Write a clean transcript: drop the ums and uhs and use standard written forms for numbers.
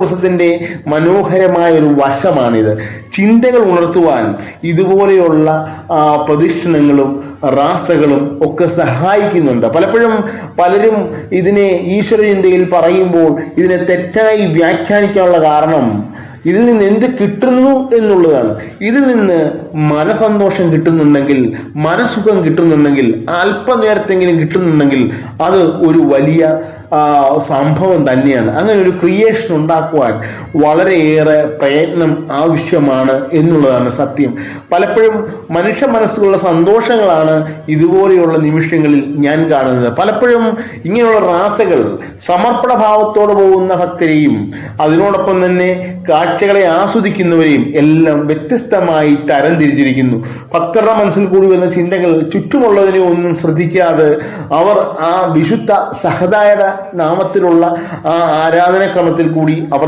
ദിവസത്തിന്റെ മനോഹരമായ ഒരു വശമാണിത്. ചിന്തകൾ ഉണർത്തുവാൻ ഇതുപോലെയുള്ള പ്രദക്ഷിണങ്ങളും റാസകളും ഒക്കെ സഹായിക്കുന്നുണ്ട്. പലരും ഇതിനെ ഈശ്വര ചിന്തയിൽ പറയുമ്പോൾ ഇതിനെ തെറ്റായി വ്യാഖ്യാനിക്കാനുള്ള കാരണം ഇതിൽ നിന്ന് എന്ത് കിട്ടുന്നു എന്നുള്ളതാണ്. ഇതിൽ നിന്ന് മനസന്തോഷം കിട്ടുന്നുണ്ടെങ്കിൽ, മനസുഖം കിട്ടുന്നുണ്ടെങ്കിൽ, അല്പനേരത്തെങ്കിലും കിട്ടുന്നുണ്ടെങ്കിൽ അത് ഒരു വലിയ സംഭവം തന്നെയാണ്. അങ്ങനെ ഒരു ക്രിയേഷൻ ഉണ്ടാക്കുവാൻ വളരെയേറെ പ്രയത്നം ആവശ്യമാണ് എന്നുള്ളതാണ് സത്യം. പലപ്പോഴും മനുഷ്യ മനസ്സുകളുടെ സന്തോഷങ്ങളാണ് ഇതുപോലെയുള്ള നിമിഷങ്ങളിൽ ഞാൻ കാണുന്നത്. പലപ്പോഴും ഇങ്ങനെയുള്ള റാസകൾ സമർപ്പണ ഭാവത്തോടെ പോകുന്ന ഭക്തരെയും അതിനോടൊപ്പം തന്നെ കാഴ്ചകളെ ആസ്വദിക്കുന്നവരെയും എല്ലാം വ്യത്യസ്തമായി തരം തിരിച്ചിരിക്കുന്നു. ഭക്തരുടെ മനസ്സിൽ കൂടി വരുന്ന ചിന്തകൾ ചുറ്റുമുള്ളതിനെ ഒന്നും ശ്രദ്ധിക്കാതെ അവർ ആ വിശുദ്ധ സഹദായക നാമത്തിലുള്ള ആ ആരാധനാക്രമത്തിൽ കൂടി അവർ